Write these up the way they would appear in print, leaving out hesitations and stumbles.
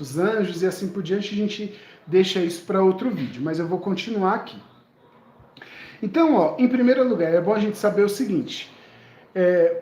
os anjos e assim por diante, a gente deixa isso para outro vídeo, mas eu vou continuar aqui. Então, ó, em primeiro lugar, é bom a gente saber o seguinte,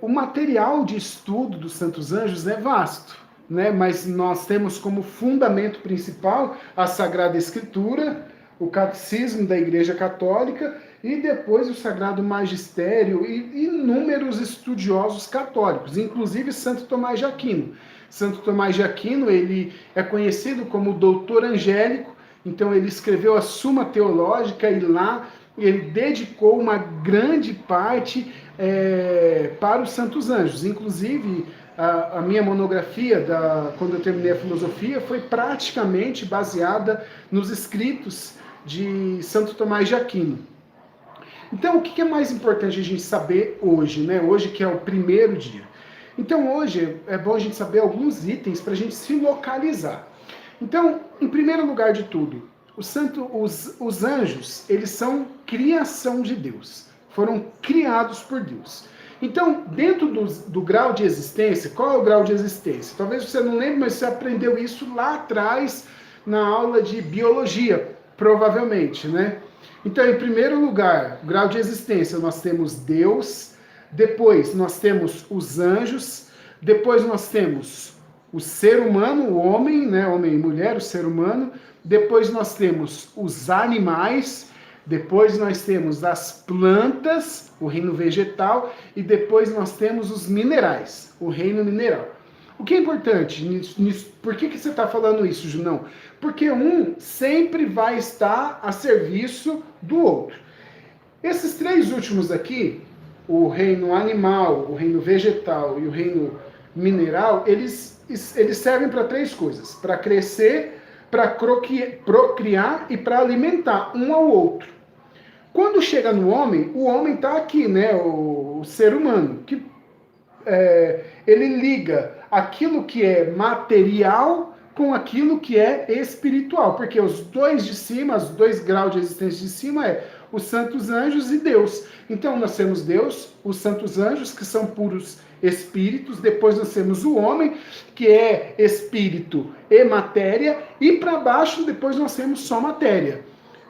o material de estudo dos santos anjos é vasto, né? Mas nós temos como fundamento principal a Sagrada Escritura, o Catecismo da Igreja Católica e depois o Sagrado Magistério e inúmeros estudiosos católicos, inclusive Santo Tomás de Aquino. Santo Tomás de Aquino, ele é conhecido como doutor angélico, então ele escreveu a Suma Teológica e lá ele dedicou uma grande parte para os santos anjos. Inclusive, a minha monografia, quando eu terminei a filosofia, foi praticamente baseada nos escritos de Santo Tomás de Aquino. Então, o que é mais importante a gente saber hoje, né? Hoje que é o primeiro dia. Então, hoje é bom a gente saber alguns itens para a gente se localizar. Então, em primeiro lugar de tudo, os anjos, eles são criação de Deus. Foram criados por Deus. Então, dentro do grau de existência, qual é o grau de existência? Talvez você não lembre, mas você aprendeu isso lá atrás na aula de biologia, provavelmente, né? Então, em primeiro lugar, o grau de existência, nós temos Deus, depois nós temos os anjos, depois nós temos o ser humano, o homem, né? Homem e mulher, o ser humano, depois nós temos os animais, depois nós temos as plantas, o reino vegetal, e depois nós temos os minerais, o reino mineral. O que é importante nisso? Por que você está falando isso, Junão? Porque um sempre vai estar a serviço do outro. Esses três últimos aqui, o reino animal, o reino vegetal e o reino mineral, eles servem para três coisas: para crescer, para procriar e para alimentar um ao outro. Quando chega no homem, o homem está aqui, né? O ser humano, que ele liga aquilo que é material com aquilo que é espiritual, porque os dois de cima, os dois graus de existência de cima é os santos anjos e Deus. Então nós temos Deus, os santos anjos, que são puros espíritos, depois nós temos o homem, que é espírito e matéria, e para baixo depois nós temos só matéria.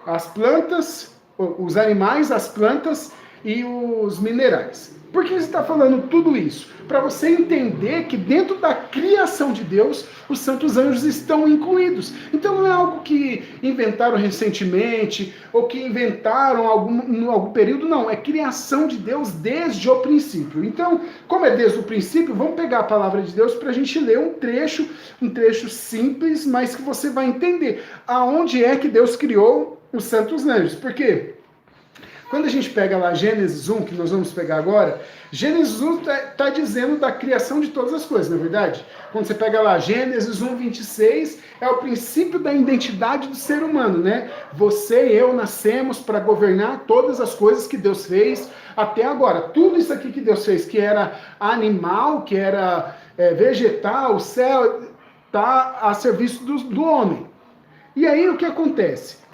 As plantas, os animais, as plantas e os minerais. Por que você está falando tudo isso? Para você entender que dentro da criação de Deus, os santos anjos estão incluídos. Então não é algo que inventaram recentemente, ou que inventaram em algum período, não. É criação de Deus desde o princípio. Então, como é desde o princípio, vamos pegar a palavra de Deus para a gente ler um trecho simples, mas que você vai entender aonde é que Deus criou os santos anjos. Por quê? Quando a gente pega lá Gênesis 1, que nós vamos pegar agora, Gênesis 1 está dizendo da criação de todas as coisas, não é verdade? Quando você pega lá Gênesis 1, 26, é o princípio da identidade do ser humano, né? Você e eu nascemos para governar todas as coisas que Deus fez até agora. Tudo isso aqui que Deus fez, que era animal, que era vegetal, o céu, está a serviço do homem. E aí o que acontece?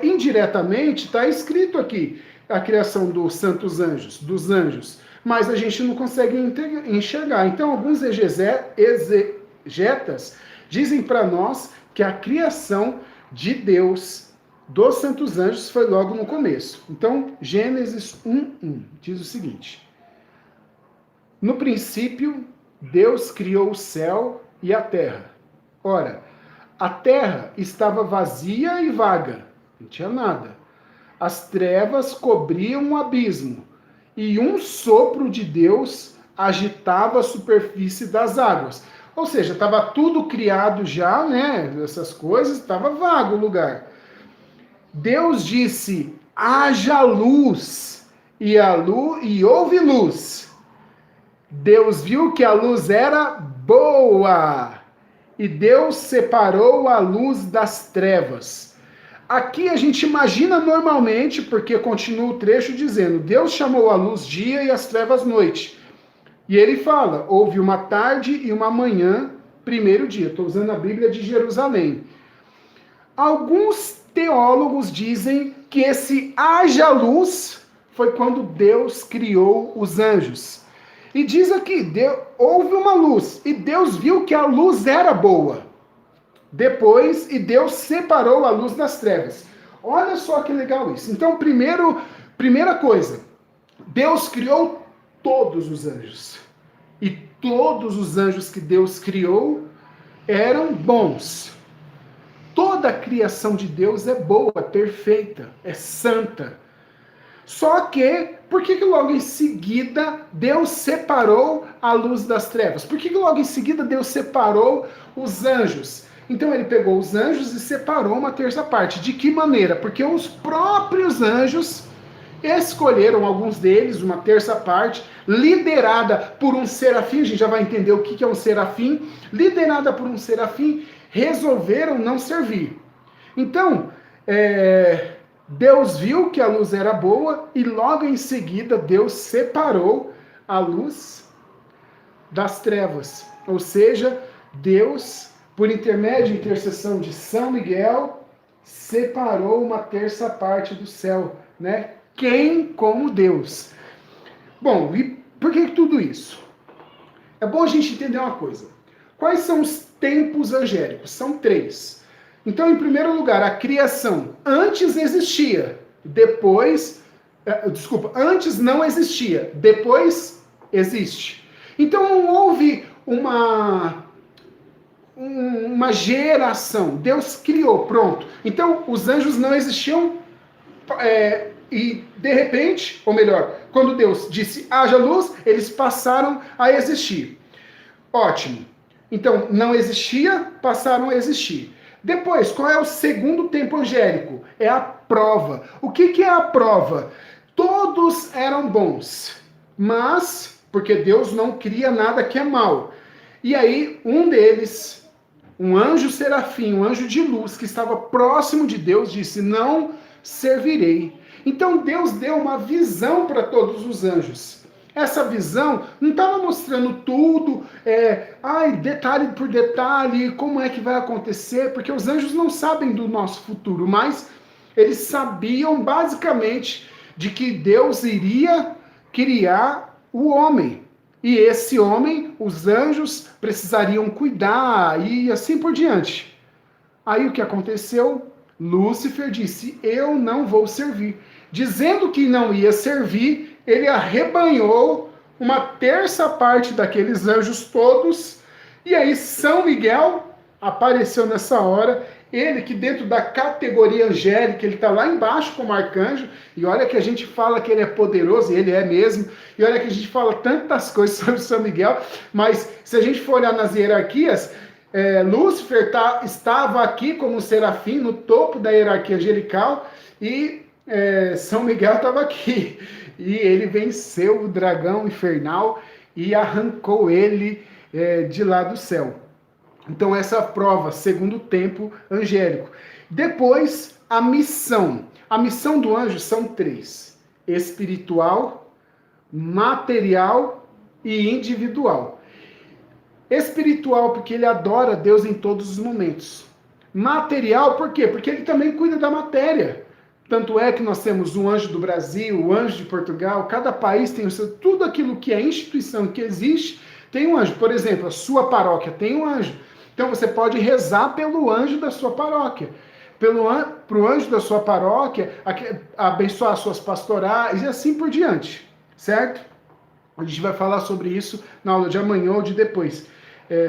Indiretamente está escrito aqui a criação dos santos anjos, dos anjos, mas a gente não consegue enxergar. Então, alguns exegetas dizem para nós que a criação de Deus, dos santos anjos, foi logo no começo. Então, Gênesis 1:1 diz o seguinte: no princípio, Deus criou o céu e a terra. Ora, a terra estava vazia e vaga, não tinha nada. As trevas cobriam o abismo, e um sopro de Deus agitava a superfície das águas. Ou seja, estava tudo criado já, né? Essas coisas, estava vago o lugar. Deus disse: haja luz, e houve luz. Deus viu que a luz era boa, e Deus separou a luz das trevas. Aqui a gente imagina normalmente, porque continua o trecho dizendo: Deus chamou a luz dia e as trevas noite. E ele fala: houve uma tarde e uma manhã, primeiro dia. Estou usando a Bíblia de Jerusalém. Alguns teólogos dizem que esse haja luz foi quando Deus criou os anjos. E diz aqui, houve uma luz, e Deus viu que a luz era boa. Depois, e Deus separou a luz das trevas. Olha só que legal isso. Então, primeira coisa, Deus criou todos os anjos. E todos os anjos que Deus criou eram bons. Toda a criação de Deus é boa, é perfeita, é santa. Só que, por que logo em seguida Deus separou a luz das trevas? Por que logo em seguida Deus separou os anjos? Então ele pegou os anjos e separou uma terça parte. De que maneira? Porque os próprios anjos escolheram, alguns deles, uma terça parte, liderada por um serafim, a gente já vai entender o que é um serafim, liderada por um serafim, resolveram não servir. Então, Deus viu que a luz era boa e logo em seguida Deus separou a luz das trevas. Ou seja, Deus, por intermédio e intercessão de São Miguel, separou uma terça parte do céu, né? Quem como Deus? Bom, e por que tudo isso? É bom a gente entender uma coisa. Quais são os tempos angélicos? São 3. Então, em primeiro lugar, a criação antes existia, antes não existia, depois existe. Então não houve uma geração. Deus criou, pronto. Então os anjos não existiam e de repente, ou melhor, quando Deus disse haja luz, eles passaram a existir. Ótimo. Então não existia, passaram a existir. Depois, qual é o segundo tempo angélico? É a prova. O que é a prova? Todos eram bons, mas, porque Deus não cria nada que é mal. E aí, um deles, um anjo serafim, um anjo de luz, que estava próximo de Deus, disse, não servirei. Então Deus deu uma visão para todos os anjos. Essa visão não estava mostrando tudo, detalhe por detalhe, como é que vai acontecer, porque os anjos não sabem do nosso futuro, mas eles sabiam basicamente de que Deus iria criar o homem. E esse homem, os anjos precisariam cuidar e assim por diante. Aí o que aconteceu? Lúcifer disse, eu não vou servir. Dizendo que não ia servir, ele arrebanhou uma terça parte daqueles anjos todos, e aí São Miguel apareceu nessa hora, ele que dentro da categoria angélica, ele está lá embaixo como arcanjo, e olha que a gente fala que ele é poderoso, e ele é mesmo, e olha que a gente fala tantas coisas sobre São Miguel, mas se a gente for olhar nas hierarquias, Lúcifer estava aqui como serafim, no topo da hierarquia angelical, e São Miguel estava aqui. E ele venceu o dragão infernal e arrancou ele de lá do céu. Então essa prova, segundo tempo angélico. Depois, a missão. A missão do anjo são 3. Espiritual, material e individual. Espiritual, porque ele adora Deus em todos os momentos. Material, por quê? Porque ele também cuida da matéria. Tanto é que nós temos o anjo do Brasil, o anjo de Portugal, cada país tem o seu, tudo aquilo que é instituição que existe, tem um anjo. Por exemplo, a sua paróquia tem um anjo. Então você pode rezar pelo anjo da sua paróquia. Para o anjo da sua paróquia, abençoar suas pastorais e assim por diante. Certo? A gente vai falar sobre isso na aula de amanhã ou de depois,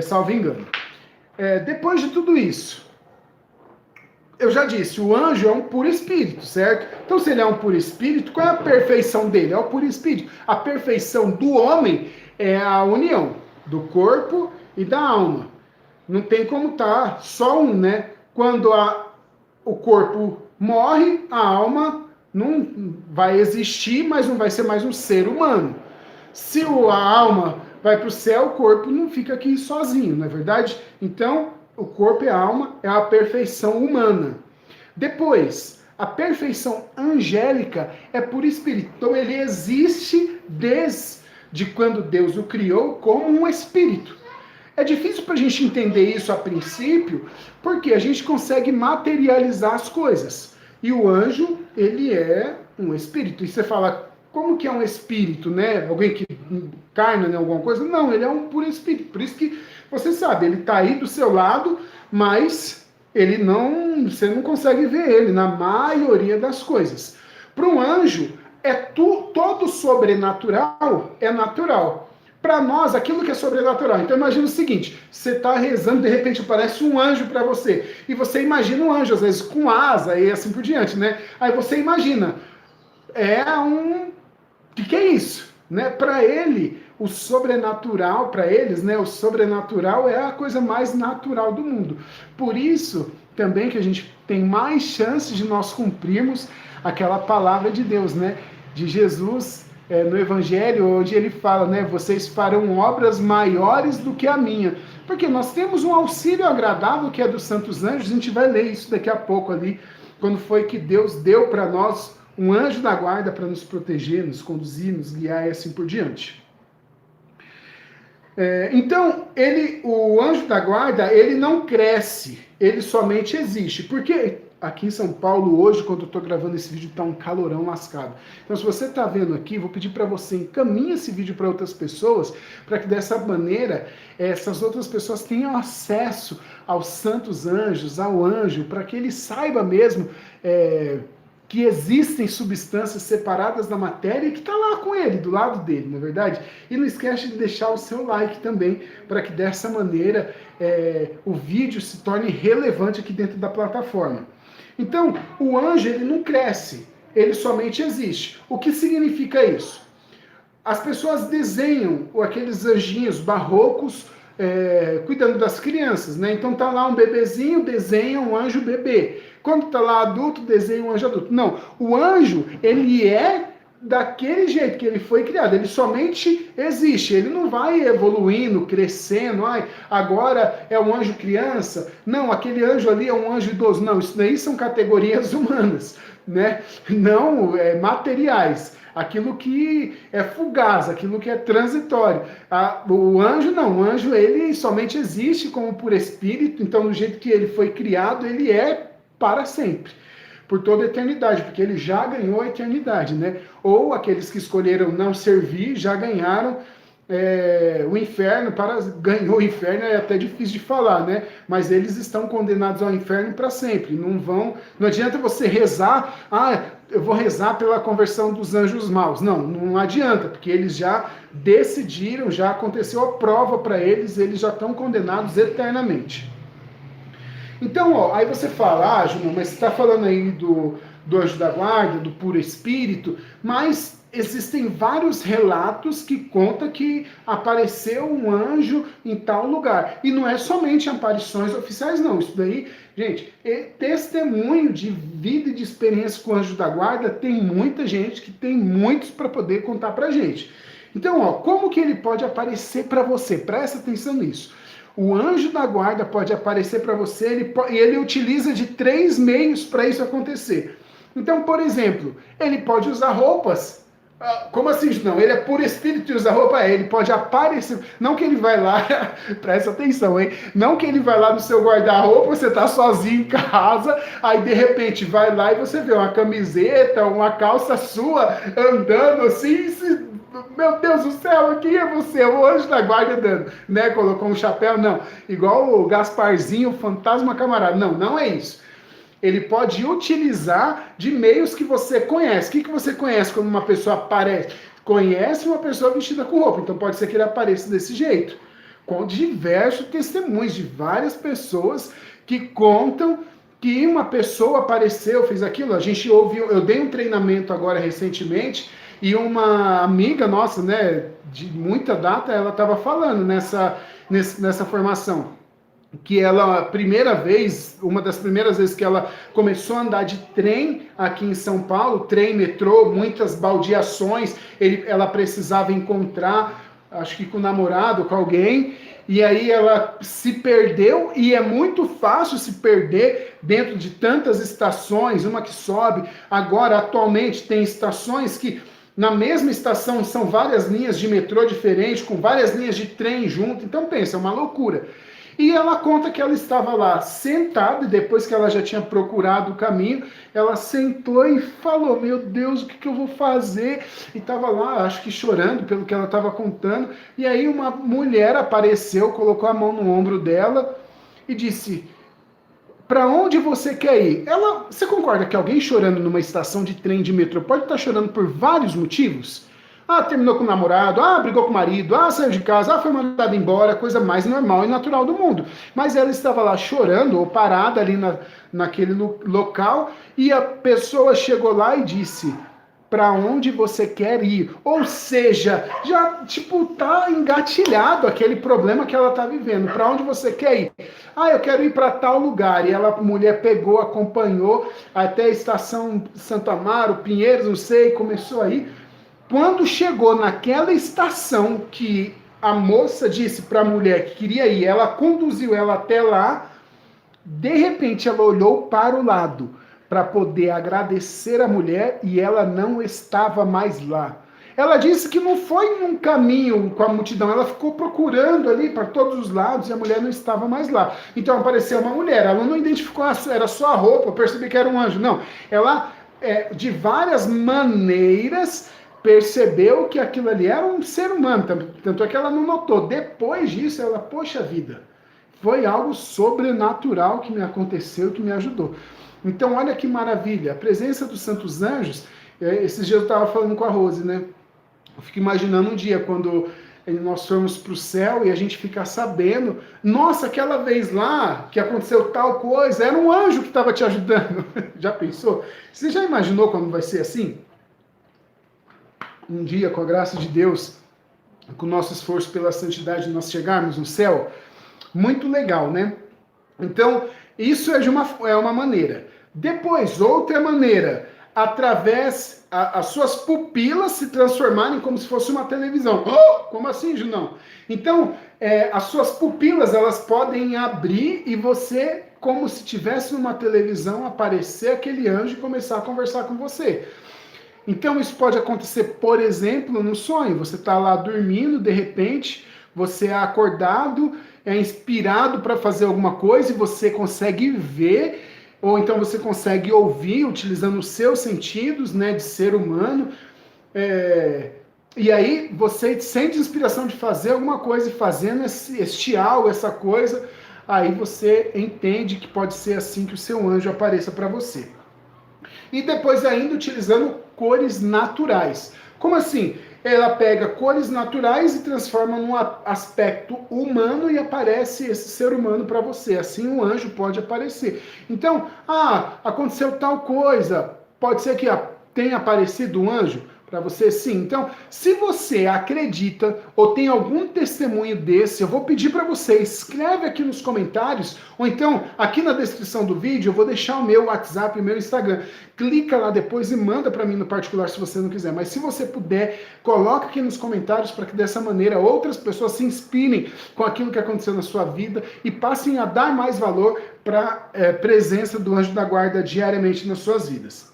salvo engano. Depois de tudo isso, eu já disse, o anjo é um puro espírito, certo? Então, se ele é um puro espírito, qual é a perfeição dele? É o puro espírito. A perfeição do homem é a união do corpo e da alma. Não tem como estar só um, né? Quando o corpo morre, a alma não vai existir, mas não vai ser mais um ser humano. Se a alma vai para o céu, o corpo não fica aqui sozinho, não é verdade? Então, o corpo e a alma é a perfeição humana. Depois, a perfeição angélica é por espírito. Então ele existe desde quando Deus o criou como um espírito. É difícil para a gente entender isso a princípio, porque a gente consegue materializar as coisas. E o anjo, ele é um espírito. E você fala, como que é um espírito, né? Alguém que encarna em alguma coisa? Não, ele é um puro espírito. Por isso que você sabe, ele está aí do seu lado, mas você não consegue ver ele na maioria das coisas. Para um anjo, todo sobrenatural é natural. Para nós, aquilo que é sobrenatural. Então imagina o seguinte, você está rezando, de repente aparece um anjo para você, e você imagina um anjo, às vezes com asa e assim por diante, né? Aí você imagina, o que é isso? Né? Para ele, o sobrenatural, para eles, né, o sobrenatural é a coisa mais natural do mundo. Por isso, também que a gente tem mais chances de nós cumprirmos aquela palavra de Deus, né? De Jesus no Evangelho, onde ele fala, né? Vocês farão obras maiores do que a minha. Porque nós temos um auxílio agradável que é dos santos anjos, a gente vai ler isso daqui a pouco ali, quando foi que Deus deu para nós um anjo da guarda para nos proteger, nos conduzir, nos guiar e assim por diante. Então, o anjo da guarda, ele não cresce, ele somente existe. Porque aqui em São Paulo, hoje, quando eu estou gravando esse vídeo, está um calorão lascado. Então, se você está vendo aqui, vou pedir para você encaminhe esse vídeo para outras pessoas, para que dessa maneira, essas outras pessoas tenham acesso aos santos anjos, ao anjo, para que ele saiba mesmo que existem substâncias separadas da matéria e que está lá com ele, do lado dele, na verdade? E não esquece de deixar o seu like também, para que dessa maneira o vídeo se torne relevante aqui dentro da plataforma. Então, o anjo ele não cresce, ele somente existe. O que significa isso? As pessoas desenham aqueles anjinhos barrocos cuidando das crianças, né? Então tá lá um bebezinho, desenha um anjo bebê. Quando tá lá adulto, desenha um anjo adulto. Não, o anjo, ele é daquele jeito que ele foi criado, ele somente existe, ele não vai evoluindo, crescendo, agora é um anjo criança, não, aquele anjo ali é um anjo idoso, não, isso daí são categorias humanas, né? Não materiais. Aquilo que é fugaz, aquilo que é transitório. O anjo não, o anjo ele somente existe como por espírito, então do jeito que ele foi criado, ele é para sempre, por toda a eternidade, porque ele já ganhou a eternidade, né? Ou aqueles que escolheram não servir, já ganharam o inferno, ganhou o inferno é até difícil de falar, né? Mas eles estão condenados ao inferno para sempre, não adianta você rezar, eu vou rezar pela conversão dos anjos maus. Não adianta, porque eles já decidiram, já aconteceu a prova para eles, eles já estão condenados eternamente. Então, aí você fala, Júnior, mas você está falando aí do anjo da guarda, do puro espírito, mas existem vários relatos que contam que apareceu um anjo em tal lugar. E não é somente aparições oficiais, não. Isso daí, gente, testemunho de vida e de experiência com o anjo da guarda, tem muita gente que tem muitos para poder contar pra gente. Então, como que ele pode aparecer para você? Presta atenção nisso. O anjo da guarda pode aparecer para você e ele utiliza de 3 meios para isso acontecer. Então, por exemplo, ele pode usar roupas. Como assim? Não, ele é puro espírito e usa roupa. Ele pode aparecer. Não que ele vai lá, presta atenção, hein? Não que ele vai lá no seu guarda-roupa, você tá sozinho em casa, aí de repente vai lá e você vê uma camiseta, uma calça sua andando assim. Meu Deus do céu, quem é você? O anjo da guarda andando, né? Colocou um chapéu, não. Igual o Gasparzinho, o fantasma camarada. Não é isso. Ele pode utilizar de meios que você conhece. O que você conhece quando uma pessoa aparece? Conhece uma pessoa vestida com roupa, então pode ser que ele apareça desse jeito. Com diversos testemunhos de várias pessoas que contam que uma pessoa apareceu, fez aquilo. A gente ouviu, eu dei um treinamento agora recentemente, e uma amiga nossa, né, de muita data, ela estava falando nessa formação, que ela, uma das primeiras vezes que ela começou a andar de trem aqui em São Paulo, trem, metrô, muitas baldeações, ela precisava encontrar, acho que com o namorado, com alguém, e aí ela se perdeu, e é muito fácil se perder dentro de tantas estações, uma que sobe. Agora, atualmente, tem estações que na mesma estação são várias linhas de metrô diferentes, com várias linhas de trem junto. Então pensa, é uma loucura. E ela conta que ela estava lá sentada, e depois que ela já tinha procurado o caminho, ela sentou e falou, meu Deus, o que eu vou fazer? E estava lá, acho que chorando pelo que ela estava contando. E aí uma mulher apareceu, colocou a mão no ombro dela e disse, para onde você quer ir? Você concorda que alguém chorando numa estação de trem de metrô pode estar chorando por vários motivos? Ah, terminou com o namorado, ah, brigou com o marido, ah, saiu de casa, ah, foi mandado embora, coisa mais normal e natural do mundo. Mas ela estava lá chorando ou parada ali naquele local e a pessoa chegou lá e disse: para onde você quer ir? Ou seja, já tipo tá engatilhado aquele problema que ela tá vivendo. Para onde você quer ir? Ah, eu quero ir para tal lugar. E a mulher pegou, acompanhou até a estação Santo Amaro, Pinheiros, não sei, começou a ir. Quando chegou naquela estação que a moça disse para a mulher que queria ir, ela conduziu ela até lá. De repente ela olhou para o lado para poder agradecer a mulher e ela não estava mais lá. Ela disse que não foi num caminho com a multidão, ela ficou procurando ali para todos os lados e a mulher não estava mais lá. Então apareceu uma mulher, ela não identificou, era só a roupa, percebi que era um anjo. Não, ela de várias maneiras percebeu que aquilo ali era um ser humano, tanto é que ela não notou. Depois disso, ela, poxa vida, foi algo sobrenatural que me aconteceu, que me ajudou. Então, olha que maravilha, a presença dos santos anjos. Esses dias eu estava falando com a Rose, né? Eu fico imaginando um dia quando nós formos para o céu e a gente ficar sabendo, nossa, aquela vez lá que aconteceu tal coisa, era um anjo que estava te ajudando. Já pensou? Você já imaginou como vai ser assim? Um dia, com a graça de Deus, com o nosso esforço pela santidade, nós chegarmos no céu? Muito legal, né? Então, isso é uma maneira. Depois, outra maneira, através as suas pupilas se transformarem como se fosse uma televisão. Oh, como assim, Junão? Então, as suas pupilas, elas podem abrir e você, como se tivesse numa televisão, aparecer aquele anjo e começar a conversar com você. Então, isso pode acontecer, por exemplo, no sonho. Você está lá dormindo, de repente, você é acordado, é inspirado para fazer alguma coisa e você consegue ver, ou então você consegue ouvir, utilizando os seus sentidos, né, de ser humano. E aí você sente inspiração de fazer alguma coisa e fazendo algo, essa coisa, aí você entende que pode ser assim que o seu anjo apareça para você. E depois ainda utilizando cores naturais. Como assim? Ela pega cores naturais e transforma num aspecto humano e aparece esse ser humano para você. Assim um anjo pode aparecer. Então, aconteceu tal coisa. Pode ser que tenha aparecido um anjo para você, sim. Então, se você acredita ou tem algum testemunho desse, eu vou pedir para você, escreve aqui nos comentários, ou então aqui na descrição do vídeo eu vou deixar o meu WhatsApp e o meu Instagram. Clica lá depois e manda para mim no particular se você não quiser. Mas se você puder, coloca aqui nos comentários para que dessa maneira outras pessoas se inspirem com aquilo que aconteceu na sua vida e passem a dar mais valor para a presença do anjo da guarda diariamente nas suas vidas.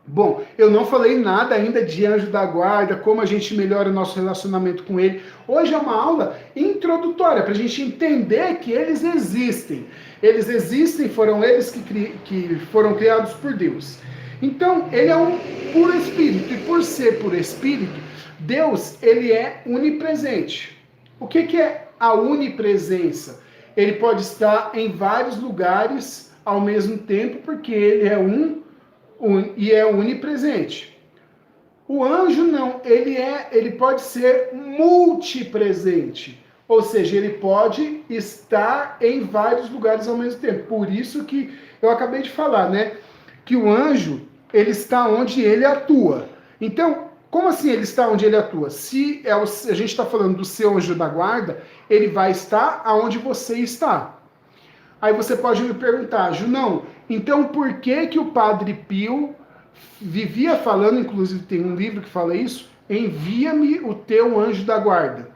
Bom, eu não falei nada ainda de anjo da guarda, como a gente melhora o nosso relacionamento com ele. Hoje é uma aula introdutória, para a gente entender que eles existem. Eles existem, foram eles que foram criados por Deus. Então, ele é um puro espírito, e por ser puro espírito, Deus, ele é onipresente. O que é a onipresença? Ele pode estar em vários lugares ao mesmo tempo, porque ele é e é onipresente. O anjo não, ele pode ser multipresente, ou seja, ele pode estar em vários lugares ao mesmo tempo. Por isso que eu acabei de falar, né, que o anjo, ele está onde ele atua. Então, como assim ele está onde ele atua? Se a gente está falando do seu anjo da guarda, ele vai estar aonde você está. Aí você pode me perguntar, Junão, então por que o Padre Pio vivia falando, inclusive tem um livro que fala isso, envia-me o teu anjo da guarda.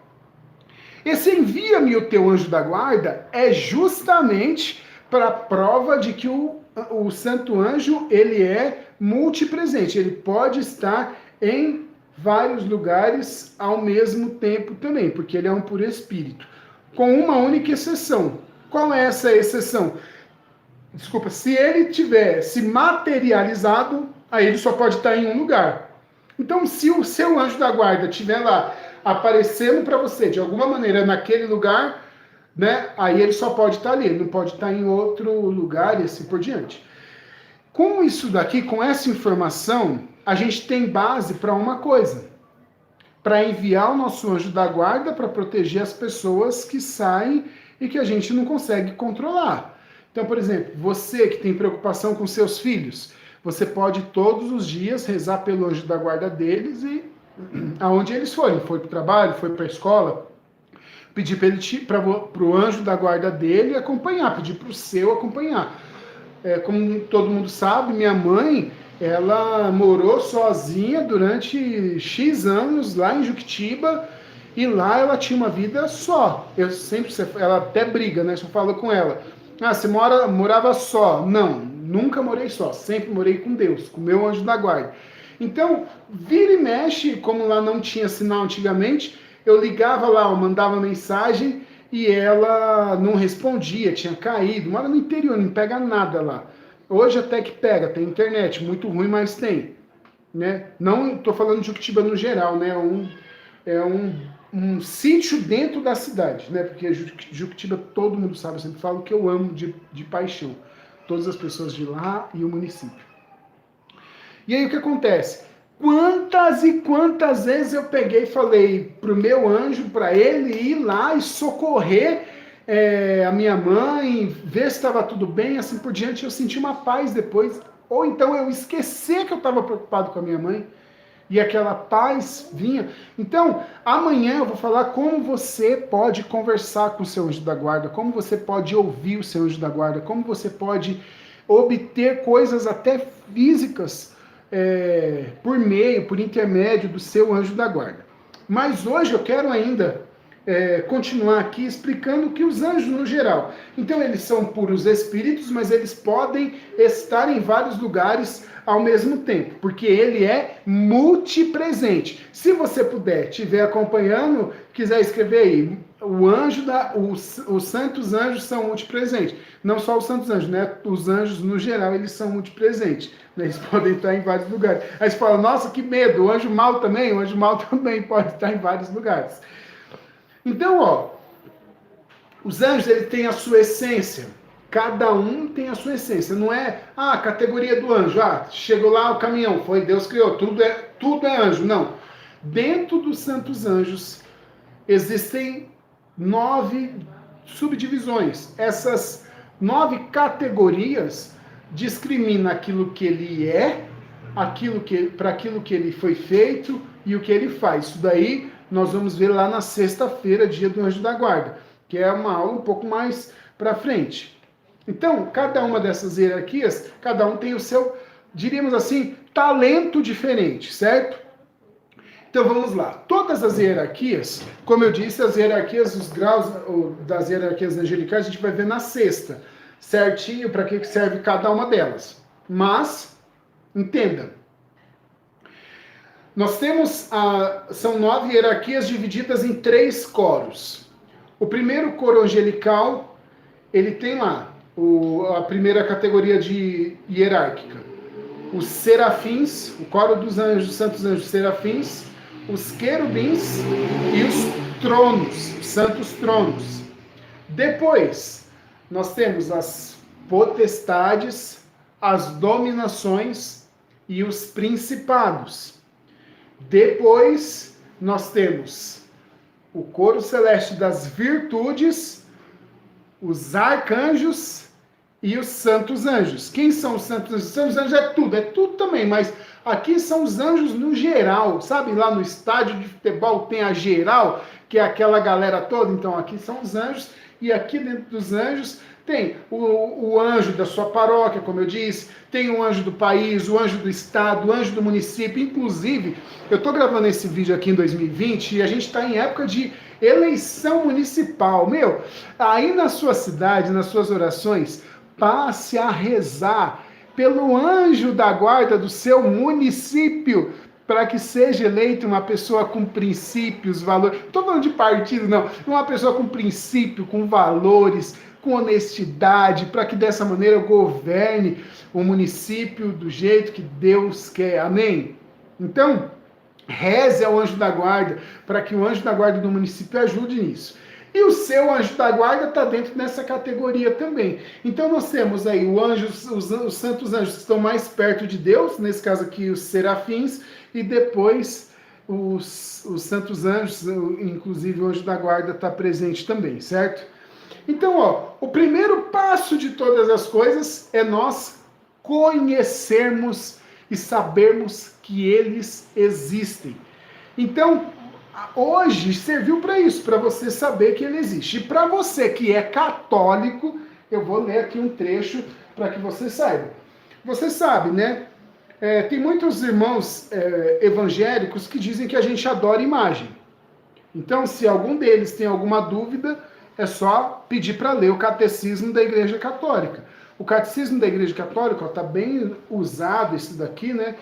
Esse envia-me o teu anjo da guarda é justamente para a prova de que o santo anjo, ele é multipresente, ele pode estar em vários lugares ao mesmo tempo também, porque ele é um puro espírito, com uma única exceção. Qual é essa exceção? Desculpa, se ele tiver se materializado, aí ele só pode estar em um lugar. Então, se o seu anjo da guarda estiver lá aparecendo para você de alguma maneira naquele lugar, né? Aí ele só pode estar ali, ele não pode estar em outro lugar e assim por diante. Com isso daqui, com essa informação, a gente tem base para uma coisa, para enviar o nosso anjo da guarda para proteger as pessoas que saem e que a gente não consegue controlar. Então, por exemplo, você que tem preocupação com seus filhos, você pode todos os dias rezar pelo anjo da guarda deles e aonde eles forem, foi para o trabalho, foi para a escola, pedir para o anjo da guarda dele acompanhar, pedir para o seu acompanhar. Como todo mundo sabe, minha mãe, ela morou sozinha durante X anos lá em Juquitiba, e lá ela tinha uma vida só. Ela até briga, né? Eu falo com ela. Ah, você morava só? Não, nunca morei só. Sempre morei com Deus, com o meu anjo da guarda. Então, vira e mexe, como lá não tinha sinal antigamente, eu ligava lá, eu mandava mensagem e ela não respondia, tinha caído. Mora no interior, não pega nada lá. Hoje até que pega, tem internet, muito ruim, mas tem. Né? Não estou falando de Juquitiba no geral, né? É um sítio dentro da cidade, né? Porque Juquitiba todo mundo sabe, eu sempre falo que eu amo de paixão. Todas as pessoas de lá e o município. E aí o que acontece? Quantas e quantas vezes eu peguei e falei pro meu anjo, para ele ir lá e socorrer a minha mãe, ver se estava tudo bem, assim por diante, eu senti uma paz depois. Ou então eu esqueci que eu estava preocupado com a minha mãe e aquela paz vinha. Então, amanhã eu vou falar como você pode conversar com o seu anjo da guarda, como você pode ouvir o seu anjo da guarda, como você pode obter coisas até físicas por intermédio do seu anjo da guarda. Mas hoje eu quero ainda continuar aqui explicando que os anjos no geral, então eles são puros espíritos, mas eles podem estar em vários lugares ao mesmo tempo, porque ele é multipresente. Se você puder, estiver acompanhando, quiser escrever aí, os santos anjos são multipresentes. Não só os santos anjos, né? Os anjos no geral, eles são multipresentes. Eles podem estar em vários lugares. Aí você fala, nossa, que medo, o anjo mal também? O anjo mal também pode estar em vários lugares. Então, ó, os anjos, ele tem a sua essência. Cada um tem a sua essência. Não é a categoria do anjo. Chegou lá o caminhão, foi Deus criou, tudo é anjo. Não. Dentro dos santos anjos existem 9 subdivisões. Essas 9 categorias discriminam aquilo que ele é, para aquilo que ele foi feito e o que ele faz. Isso daí nós vamos ver lá na sexta-feira, dia do anjo da guarda, que é uma aula um pouco mais para frente. Então, cada uma dessas hierarquias, cada um tem o seu, diríamos assim, talento diferente, certo? Então vamos lá. Todas as hierarquias, como eu disse, as hierarquias, os graus das hierarquias angelicais, a gente vai ver na sexta, certinho para que serve cada uma delas. Mas, entenda, nós temos, são 9 hierarquias divididas em 3 coros. O primeiro coro angelical, ele tem lá a primeira categoria hierárquica. Os serafins, o coro dos anjos, santos anjos serafins, os querubins e os tronos, os santos tronos. Depois, nós temos as potestades, as dominações e os principados. Depois, nós temos o coro celeste das virtudes, os arcanjos e os santos anjos. Quem são os santos anjos? Os santos anjos é tudo também, mas aqui são os anjos no geral, sabe? Lá no estádio de futebol tem a geral, que é aquela galera toda, então aqui são os anjos, e aqui dentro dos anjos tem o anjo da sua paróquia, como eu disse, tem o anjo do país, o anjo do estado, o anjo do município. Inclusive, eu estou gravando esse vídeo aqui em 2020 e a gente está em época de eleição municipal. Aí na sua cidade, nas suas orações, passe a rezar pelo anjo da guarda do seu município, para que seja eleita uma pessoa com princípios, valores. Não estou falando de partido, não. Uma pessoa com princípio, com valores, com honestidade, para que dessa maneira governe o município do jeito que Deus quer. Amém? Então, reze ao anjo da guarda, para que o anjo da guarda do município ajude nisso. E o seu anjo da guarda está dentro dessa categoria também. Então nós temos aí os santos anjos que estão mais perto de Deus, nesse caso aqui os serafins, e depois os santos anjos, inclusive o anjo da guarda está presente também, certo? Então, ó, o primeiro passo de todas as coisas é nós conhecermos e sabermos que eles existem. Então, hoje serviu para isso, para você saber que ele existe. E para você que é católico, eu vou ler aqui um trecho para que você saiba. Você sabe, né? Tem muitos irmãos evangélicos que dizem que a gente adora imagem. Então, se algum deles tem alguma dúvida, é só pedir para ler o Catecismo da Igreja Católica. O Catecismo da Igreja Católica está bem usado, esse daqui, né?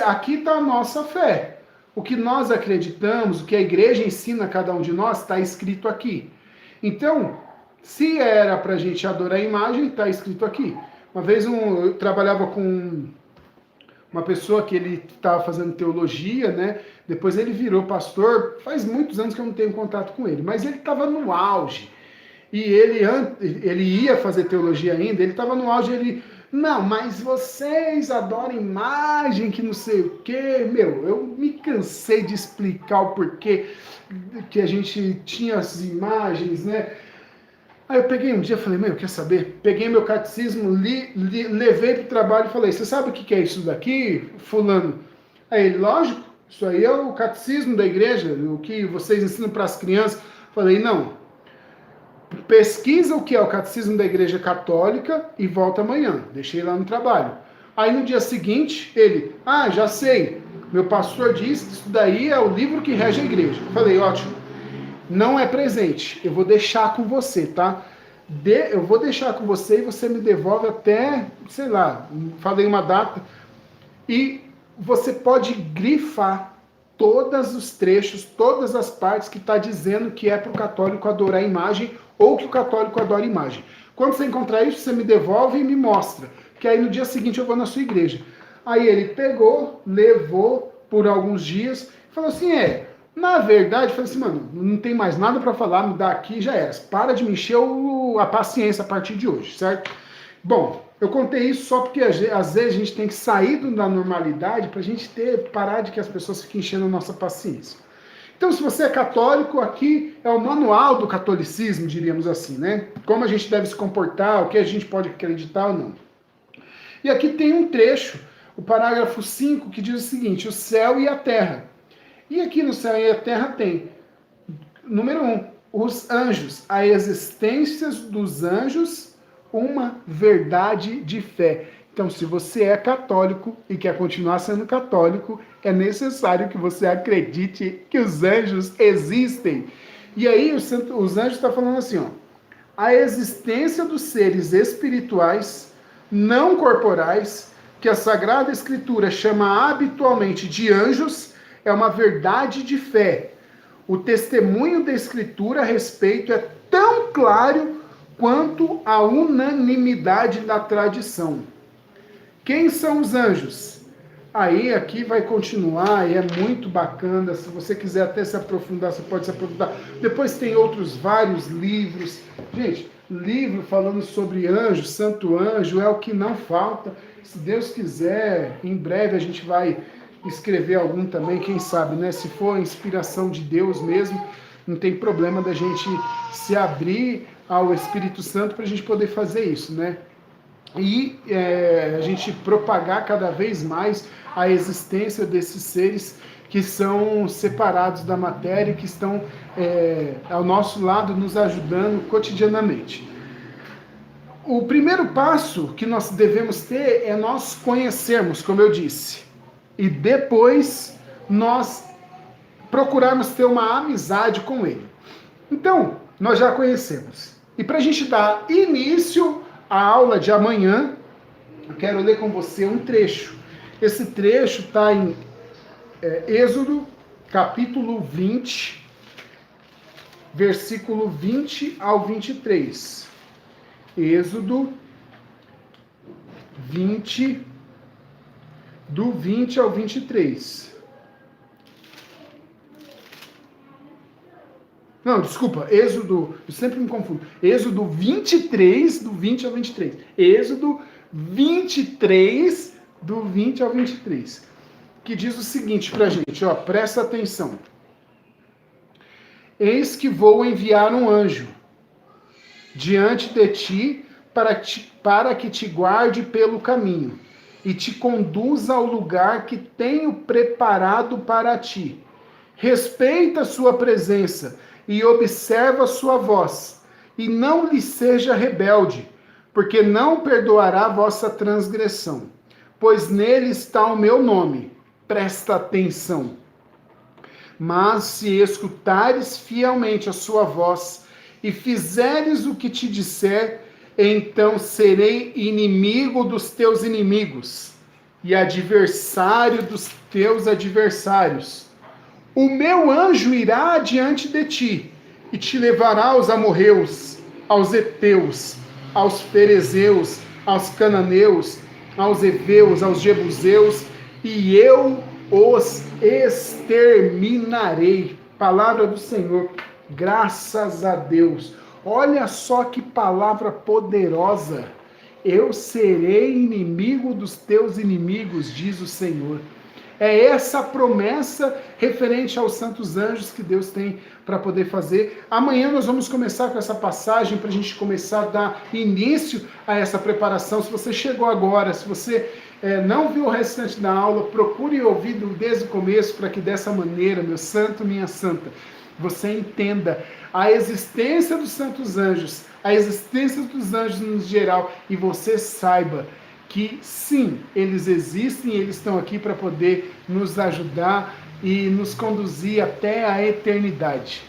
Aqui está a nossa fé. O que nós acreditamos, o que a Igreja ensina a cada um de nós, está escrito aqui. Então, se era para a gente adorar a imagem, está escrito aqui. Uma vez eu trabalhava com uma pessoa que ele estava fazendo teologia, né? Depois ele virou pastor. Faz muitos anos que eu não tenho contato com ele, mas ele estava no auge. E ele ia fazer teologia ainda, ele estava no auge, ele... Não, mas vocês adoram imagem, que não sei o quê. Meu, eu me cansei de explicar o porquê que a gente tinha as imagens, né? Aí eu peguei um dia e falei, meu, quer saber? Peguei meu catecismo, levei para o trabalho e falei, você sabe o que é isso daqui, fulano? Aí ele, lógico, isso aí é o catecismo da igreja, o que vocês ensinam para as crianças. Falei, não, pesquisa o que é o catecismo da igreja católica e volta amanhã. Deixei lá no trabalho. Aí no dia seguinte, ele, já sei, meu pastor disse que isso daí é o livro que rege a igreja. Falei, ótimo. Não é presente, eu vou deixar com você, tá? Eu vou deixar com você e você me devolve até, sei lá, falei uma data. E você pode grifar todos os trechos, todas as partes que está dizendo que é para o católico adorar a imagem ou que o católico adora a imagem. Quando você encontrar isso, você me devolve e me mostra. Que aí no dia seguinte eu vou na sua igreja. Aí ele pegou, levou por alguns dias e falou assim, na verdade, eu falei assim, mano, não tem mais nada para falar, me dá aqui e já era. Para de me encher a paciência a partir de hoje, certo? Bom, eu contei isso só porque às vezes a gente tem que sair da normalidade para a gente parar de que as pessoas fiquem enchendo a nossa paciência. Então, se você é católico, aqui é o manual do catolicismo, diríamos assim, né? Como a gente deve se comportar, o que a gente pode acreditar ou não. E aqui tem um trecho, o parágrafo 5, que diz o seguinte, o céu e a terra. E aqui no céu e a terra tem, número 1, os anjos, a existência dos anjos, uma verdade de fé. Então, se você é católico e quer continuar sendo católico, é necessário que você acredite que os anjos existem. E aí os anjos estão falando assim, ó, a existência dos seres espirituais, não corporais, que a Sagrada Escritura chama habitualmente de anjos, é uma verdade de fé. O testemunho da Escritura a respeito é tão claro quanto a unanimidade da tradição. Quem são os anjos? Aí aqui vai continuar e é muito bacana. Se você quiser até se aprofundar, você pode se aprofundar. Depois tem outros vários livros. Gente, livro falando sobre anjo, santo anjo, é o que não falta. Se Deus quiser, em breve a gente vai escrever algum também, quem sabe, né? Se for inspiração de Deus mesmo, não tem problema da gente se abrir ao Espírito Santo para a gente poder fazer isso, né? E a gente propagar cada vez mais a existência desses seres que são separados da matéria e que estão ao nosso lado nos ajudando cotidianamente. O primeiro passo que nós devemos ter é nós conhecermos, como eu disse, e depois nós procurarmos ter uma amizade com ele. Então, nós já conhecemos. E para a gente dar início à aula de amanhã, eu quero ler com você um trecho. Esse trecho está em Êxodo, capítulo 20, versículo 20 ao 23. Êxodo 20, do 20 ao 23. Não, desculpa, Êxodo, eu sempre me confundo. Êxodo 23, do 20 ao 23. Êxodo 23, do 20 ao 23. Que diz o seguinte pra gente, ó, presta atenção. Eis que vou enviar um anjo diante de ti para que te guarde pelo caminho e te conduza ao lugar que tenho preparado para ti. Respeita a sua presença e observa a sua voz, e não lhe seja rebelde, porque não perdoará a vossa transgressão, pois nele está o meu nome. Presta atenção. Mas se escutares fielmente a sua voz e fizeres o que te disser, então serei inimigo dos teus inimigos e adversário dos teus adversários. O meu anjo irá adiante de ti e te levará aos amorreus, aos heteus, aos ferezeus, aos cananeus, aos heveus, aos jebuseus, e eu os exterminarei. Palavra do Senhor, graças a Deus. Olha só que palavra poderosa. Eu serei inimigo dos teus inimigos, diz o Senhor. É essa promessa referente aos santos anjos que Deus tem para poder fazer. Amanhã nós vamos começar com essa passagem para a gente começar a dar início a essa preparação. Se você chegou agora, se você não viu o restante da aula, procure ouvir desde o começo para que dessa maneira, meu santo, minha santa, você entenda a existência dos santos anjos, a existência dos anjos no geral, e você saiba que sim, eles existem, eles estão aqui para poder nos ajudar e nos conduzir até a eternidade.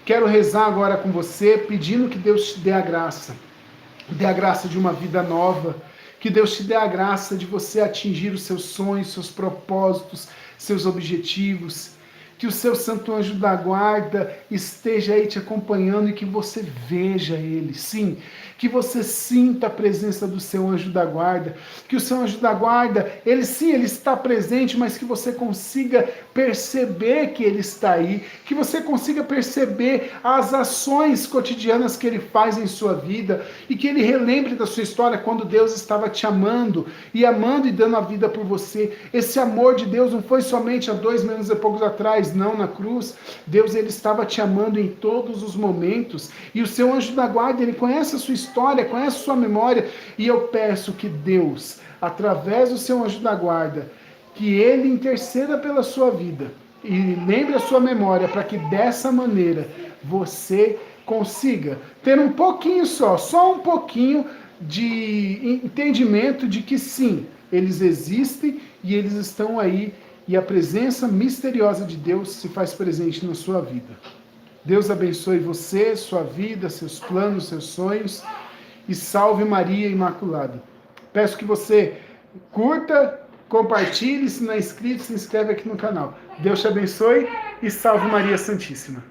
Quero rezar agora com você, pedindo que Deus te dê a graça de uma vida nova, que Deus te dê a graça de você atingir os seus sonhos, seus propósitos, seus objetivos, que o seu santo anjo da guarda esteja aí te acompanhando e que você veja ele, sim, que você sinta a presença do seu anjo da guarda, que o seu anjo da guarda, ele está presente, mas que você consiga perceber que ele está aí, que você consiga perceber as ações cotidianas que ele faz em sua vida e que ele relembre da sua história quando Deus estava te amando e dando a vida por você. Esse amor de Deus não foi somente há 2 anos e poucos atrás, não, na cruz. Deus, ele estava te amando em todos os momentos, e o seu anjo da guarda, ele conhece a sua história, conhece a sua memória, e eu peço que Deus, através do seu anjo da guarda, que ele interceda pela sua vida e lembre a sua memória, para que dessa maneira você consiga ter um pouquinho só um pouquinho de entendimento de que sim, eles existem e eles estão aí, e a presença misteriosa de Deus se faz presente na sua vida. Deus abençoe você, sua vida, seus planos, seus sonhos, e salve Maria Imaculada. Peço que você curta, compartilhe, se não é inscrito, se inscreve aqui no canal. Deus te abençoe e salve Maria Santíssima.